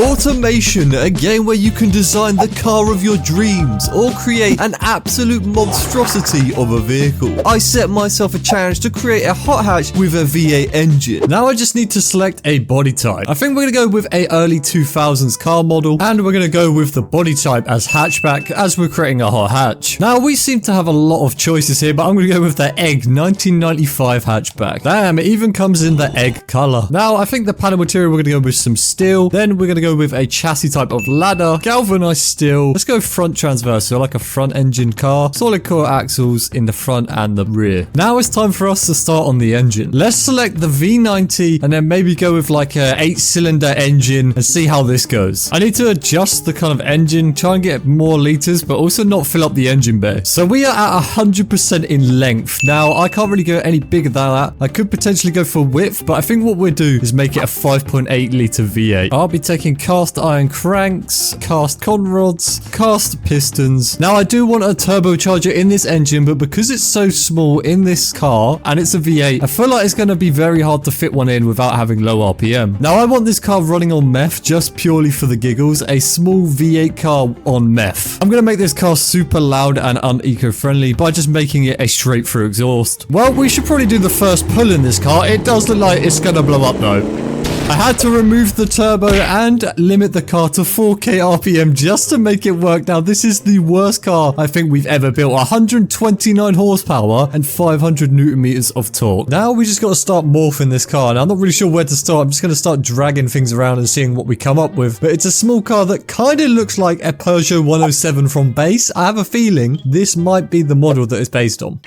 Automation, a game where you can design the car of your dreams or create an absolute monstrosity of a vehicle. I set myself a challenge to create a hot hatch with a V8 engine. Now I just need to select a body type. I think we're going to go with a early 2000s car model, and we're going to go with the body type as hatchback as we're creating a hot hatch. Now we seem to have a lot of choices here, but I'm going to go with the egg 1995 hatchback. Damn, it even comes in the egg color. Now I think the panel material, we're going to go with some steel, then we're going to go with a chassis type of ladder, galvanized steel. Let's go front transverse, so like a front engine car, solid core axles in the front and the rear. Now it's time for us to start on the engine. Let's select the V90 and then maybe go with like a 8-cylinder engine and see how this goes. I need to adjust the kind of engine, try and get more liters, but also not fill up the engine bay. So we are at 100% in length. Now I can't really go any bigger than that. I could potentially go for width, but I think what we'll do is make it a 5.8 liter V8. I'll be taking cast iron cranks, cast con rods, cast pistons. Now I do want a turbocharger in this engine, but because it's so small in this car and it's a V8, I feel like it's going to be very hard to fit one in without having low RPM. Now I want this car running on meth just purely for the giggles, a small V8 car on meth. I'm going to make this car super loud and un-eco-friendly by just making it a straight through exhaust. Well, we should probably do the first pull in this car. It does look like it's going to blow up though. I had to remove the turbo and limit the car to 4k RPM just to make it work. Now, this is the worst car I think we've ever built. 129 horsepower and 500 newton meters of torque. Now, we just got to start morphing this car. Now, I'm not really sure where to start. I'm just going to start dragging things around and seeing what we come up with. But it's a small car that kind of looks like a Peugeot 107 from base. I have a feeling this might be the model that it's based on.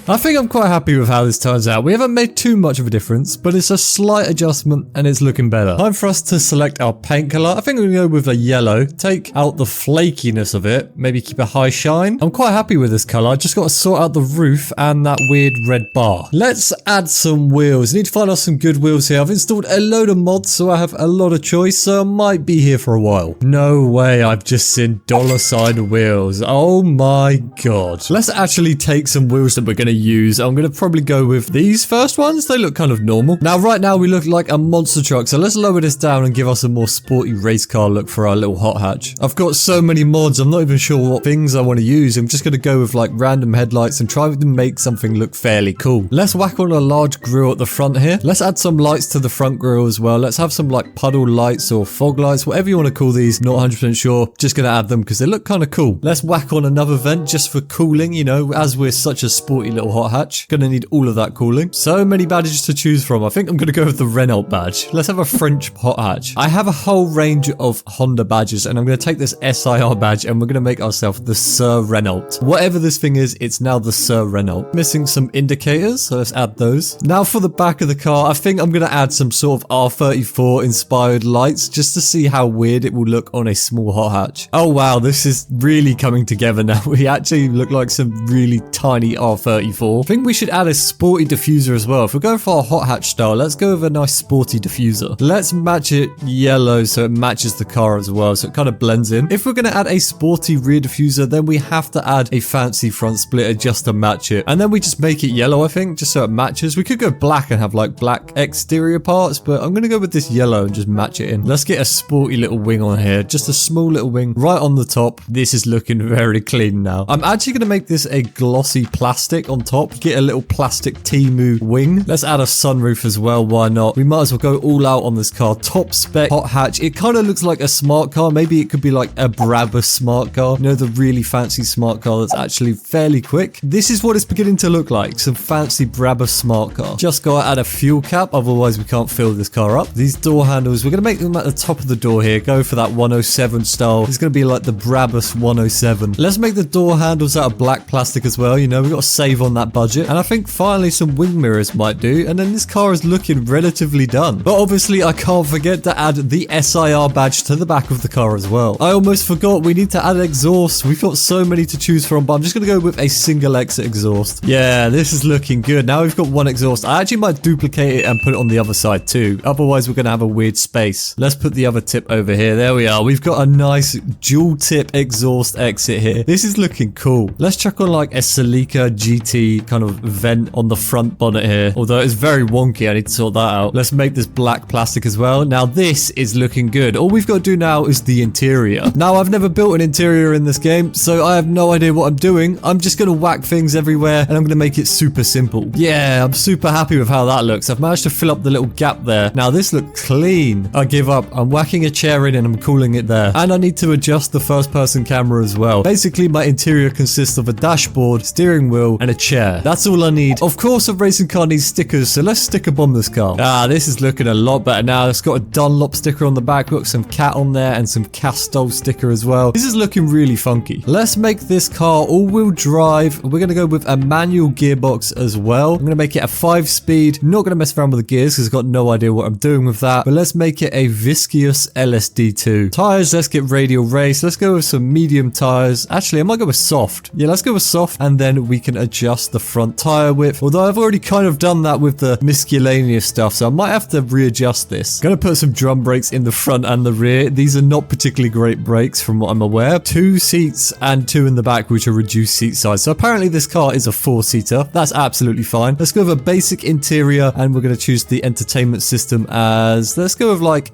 I think I'm quite happy with how this turns out. We haven't made too much of a difference, but it's a slight adjustment and it's looking better. Time for us to select our paint color. I think we're going to go with a yellow. Take out the flakiness of it. Maybe keep a high shine. I'm quite happy with this color. I just got to sort out the roof and that weird red bar. Let's add some wheels. I need to find us some good wheels here. I've installed a load of mods, so I have a lot of choice, so I might be here for a while. No way, I've just seen $sign wheels. Oh my god. Let's actually take some wheels that we're going to use. I'm going to probably go with these first ones. They look kind of normal. Now, right now, we look like a monster truck, so let's lower this down and give us a more sporty race car look for our little hot hatch. I've got so many mods, I'm not even sure what things I want to use. I'm just going to go with like random headlights and try to make something look fairly cool. Let's whack on a large grille at the front here. Let's add some lights to the front grille as well. Let's have some like puddle lights or fog lights, whatever you want to call these. Not 100% sure. Just going to add them because they look kind of cool. Let's whack on another vent just for cooling, you know, as we're such a sporty little hot hatch. Gonna need all of that cooling. So many badges to choose from. I think I'm gonna go with the Renault badge. Let's have a French hot hatch. I have a whole range of Honda badges and I'm gonna take this SIR badge and we're gonna make ourselves the Sir Renault. Whatever this thing is, it's now the Sir Renault. Missing some indicators, so let's add those. Now for the back of the car, I think I'm gonna add some sort of R34 inspired lights just to see how weird it will look on a small hot hatch. Oh wow, this is really coming together now. We actually look like some really tiny R34. I think we should add a sporty diffuser as well. If we're going for a hot hatch style, let's go with a nice sporty diffuser. Let's match it yellow so it matches the car as well, so it kind of blends in. If we're going to add a sporty rear diffuser, then we have to add a fancy front splitter just to match it. And then we just make it yellow, I think, just so it matches. We could go black and have like black exterior parts, but I'm going to go with this yellow and just match it in. Let's get a sporty little wing on here. Just a small little wing right on the top. This is looking very clean now. I'm actually going to make this a glossy plastic on top. Get a little plastic Temu wing. Let's add a sunroof as well. Why not? We might as well go all out on this car. Top spec hot hatch. It kind of looks like a smart car. Maybe it could be like a Brabus smart car. You know, the really fancy smart car that's actually fairly quick. This is what it's beginning to look like. Some fancy Brabus smart car. Just got to add a fuel cap. Otherwise, we can't fill this car up. These door handles, we're going to make them at the top of the door here. Go for that 107 style. It's going to be like the Brabus 107. Let's make the door handles out of black plastic as well. You know, we've got to save on that budget. And I think finally some wing mirrors might do, and then this car is looking relatively done. But obviously I can't forget to add the SIR badge to the back of the car as well. I almost forgot we need to add exhaust. We've got so many to choose from, but I'm just going to go with a single exit exhaust. Yeah, this is looking good. Now we've got one exhaust. I actually might duplicate it and put it on the other side too. Otherwise we're going to have a weird space. Let's put the other tip over here. There we are. We've got a nice dual tip exhaust exit here. This is looking cool. Let's chuck on like a Celica GT wonky kind of vent on the front bonnet here. Although it's very wonky, I need to sort that out. Let's make this black plastic as well. Now this is looking good. All we've got to do now is the interior. Now I've never built an interior in this game, so I have no idea what I'm doing. I'm just going to whack things everywhere and I'm going to make it super simple. Yeah, I'm super happy with how that looks. I've managed to fill up the little gap there. Now this looks clean. I give up. I'm whacking a chair in and I'm cooling it there. And I need to adjust the first person camera as well. Basically my interior consists of a dashboard, steering wheel and a chair. That's all I need. Of course a racing car needs stickers, so let's sticker bomb this car. Ah, this is looking a lot better now. It's got a Dunlop sticker on the back. We've got some cat on there and some Castrol sticker as well. This is looking really funky. Let's make this car all-wheel drive. We're going to go with a manual gearbox as well. I'm going to make it a 5-speed. Not going to mess around with the gears because I've got no idea what I'm doing with that. But let's make it a viscous LSD2. Tires, let's get radial race. Let's go with some medium tires. Actually, I might go with soft. Yeah, let's go with soft. And then we can adjust the front tire width. Although I've already kind of done that with the miscellaneous stuff, so I might have to readjust this. Gonna put some drum brakes in the front and the rear. These are not particularly great brakes from what I'm aware. 2 seats and 2 in the back, which are reduced seat size. So apparently this car is a 4-seater. That's absolutely fine. Let's go with a basic interior and we're gonna choose the entertainment system as, let's go with like,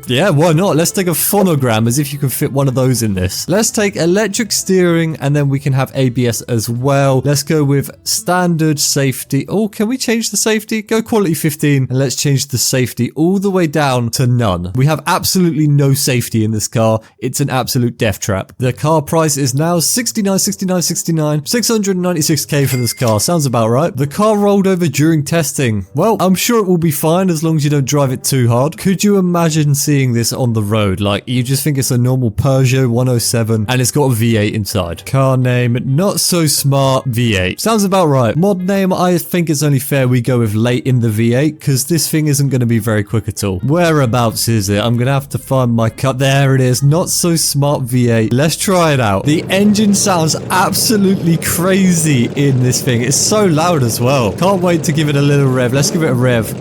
yeah, why not? Let's take a phonogram as if you can fit one of those in this. Let's take electric steering and then we can have ABS as well. Let's go with standard safety. Oh, can we change the safety? Go quality 15 and let's change the safety all the way down to none. We have absolutely no safety in this car. It's an absolute death trap. The car price is now 696k for this car. Sounds about right. The car rolled over during testing. Well, I'm sure it will be fine as long as you don't drive it too hard. Could you imagine seeing this on the road? Like, you just think it's a normal Peugeot 107 and it's got a V8 inside. Car name, not so smart V8. Sounds about right. Mod name, I think it's only fair we go with late in the V8 because this thing isn't going to be very quick at all. Whereabouts is it? I'm going to have to find my cut. There it is. Not so smart V8. Let's try it out. The engine sounds absolutely crazy in this thing. It's so loud as well. Can't wait to give it a little rev. Let's give it a rev.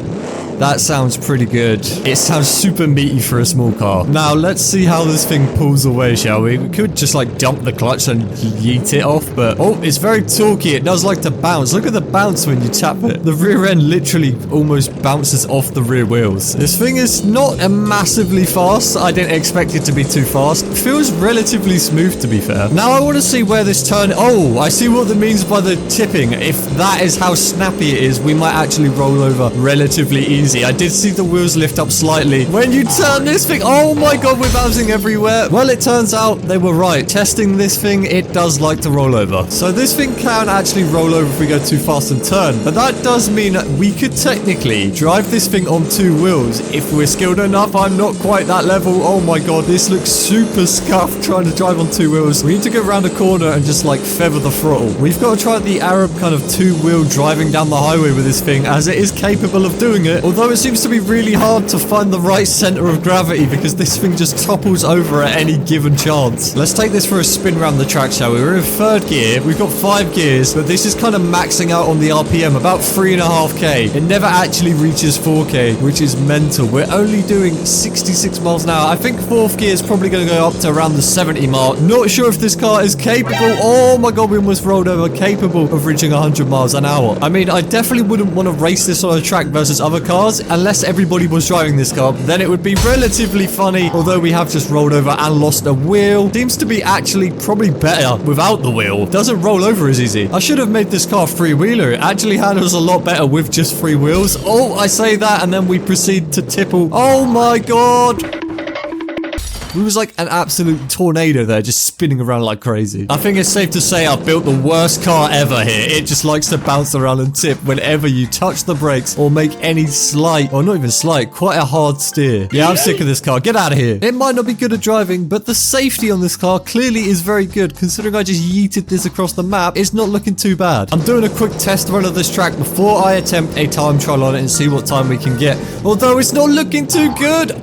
That sounds pretty good. It sounds super meaty for a small car. Now, let's see how this thing pulls away, shall we? We could just like dump the clutch and yeet it off, but oh, it's very torquey. It does like to bounce. Look at the bounce when you tap it. The rear end literally almost bounces off the rear wheels. This thing is not a massively fast. I didn't expect it to be too fast. It feels relatively smooth, to be fair. Now, I want to see where this turn... Oh, I see what that means by the tipping. If that is how snappy it is, we might actually roll over relatively easy. I did see the wheels lift up slightly. When you turn this thing, oh my god, we're bouncing everywhere. Well, it turns out they were right. Testing this thing, it does like to roll over. So this thing can actually roll over if we go too fast and turn. But that does mean we could technically drive this thing on 2 wheels. If we're skilled enough, I'm not quite that level. Oh my god, this looks super scuffed trying to drive on 2 wheels. We need to go around a corner and just like feather the throttle. We've got to try the Arab kind of 2-wheel driving down the highway with this thing as it is capable of doing it. Although it seems to be really hard to find the right center of gravity because this thing just topples over at any given chance. Let's take this for a spin around the track, shall we? We're in 3rd gear. We've got 5 gears, but this is kind of maxing out on the RPM, about 3.5k. It never actually reaches 4k, which is mental. We're only doing 66 miles an hour. I think 4th gear is probably going to go up to around the 70 mark. Not sure if this car is capable. Oh my god, we almost rolled over. Capable of reaching 100 miles an hour. I mean, I definitely wouldn't want to race this on a track versus other cars unless everybody was driving this car. Then it would be relatively funny, although we have just rolled over and lost a wheel. Seems to be actually probably better without the wheel. Doesn't roll over as easy. I should have made this car freewheeler. It actually handles a lot better with just 3 wheels. Oh, I say that and then we proceed to tipple. Oh my god. It was like an absolute tornado there, just spinning around like crazy. I think it's safe to say I've built the worst car ever here. It just likes to bounce around and tip whenever you touch the brakes or make any slight, or not even slight, quite a hard steer. Yeah, I'm sick of this car. Get out of here. It might not be good at driving, but the safety on this car clearly is very good. Considering I just yeeted this across the map, it's not looking too bad. I'm doing a quick test run of this track before I attempt a time trial on it and see what time we can get. Although it's not looking too good.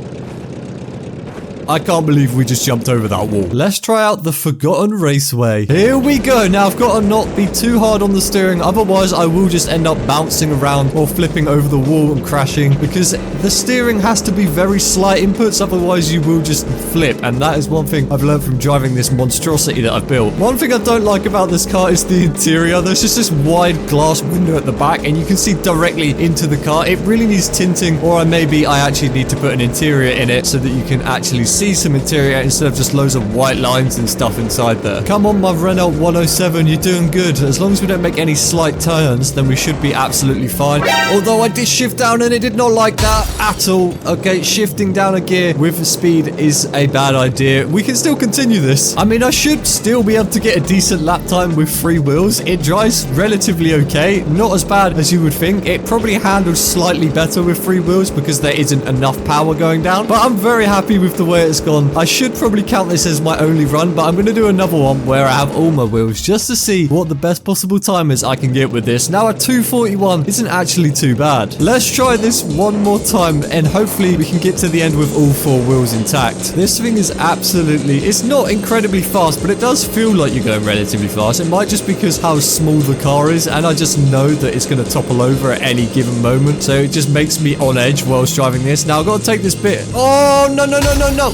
I can't believe we just jumped over that wall. Let's try out the Forgotten Raceway. Here we go. Now, I've got to not be too hard on the steering. Otherwise, I will just end up bouncing around or flipping over the wall and crashing, because the steering has to be very slight inputs. Otherwise, you will just flip. And that is one thing I've learned from driving this monstrosity that I've built. One thing I don't like about this car is the interior. There's just this wide glass window at the back, and you can see directly into the car. It really needs tinting, or maybe I actually need to put an interior in it so that you can actually see some interior instead of just loads of white lines and stuff inside there. Come on, my Renault 107, you're doing good. As long as we don't make any slight turns, then we should be absolutely fine. Although I did shift down and it did not like that at all. Okay, shifting down a gear with speed is a bad idea. We can still continue this. I mean, I should still be able to get a decent lap time with 3 wheels. It drives relatively okay. Not as bad as you would think. It probably handles slightly better with 3 wheels because there isn't enough power going down. But I'm very happy with the way it's gone. I should probably count this as my only run, but I'm going to do another one where I have all my wheels just to see what the best possible time is I can get with this. Now, a 241 isn't actually too bad. Let's try this one more time and hopefully we can get to the end with all 4 wheels intact. This thing is absolutely, it's not incredibly fast, but it does feel like you're going relatively fast. It might just because how small the car is, and I just know that it's going to topple over at any given moment, so it just makes me on edge whilst driving this. Now I've got to take this bit. Oh, no.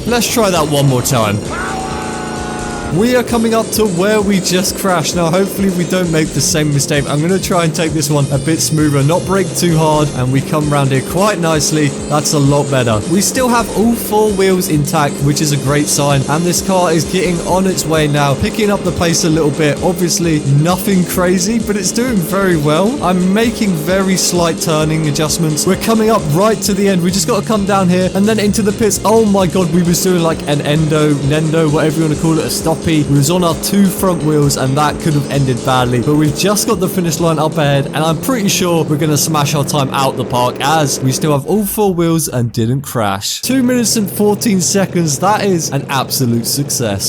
Let's try that one more time. We are coming up to where we just crashed. Now, hopefully we don't make the same mistake. I'm going to try and take this one a bit smoother, not brake too hard, and we come around here quite nicely. That's a lot better. We still have all 4 wheels intact, which is a great sign, and this car is getting on its way now, picking up the pace a little bit. Obviously, nothing crazy, but it's doing very well. I'm making very slight turning adjustments. We're coming up right to the end. We just got to come down here and then into the pits. Oh my god, we was doing like an nendo, whatever you want to call it, a stop. We was on our 2 front wheels and that could have ended badly, but we've just got the finish line up ahead and I'm pretty sure we're going to smash our time out the park as we still have all 4 wheels and didn't crash. 2 minutes and 14 seconds. That is an absolute success.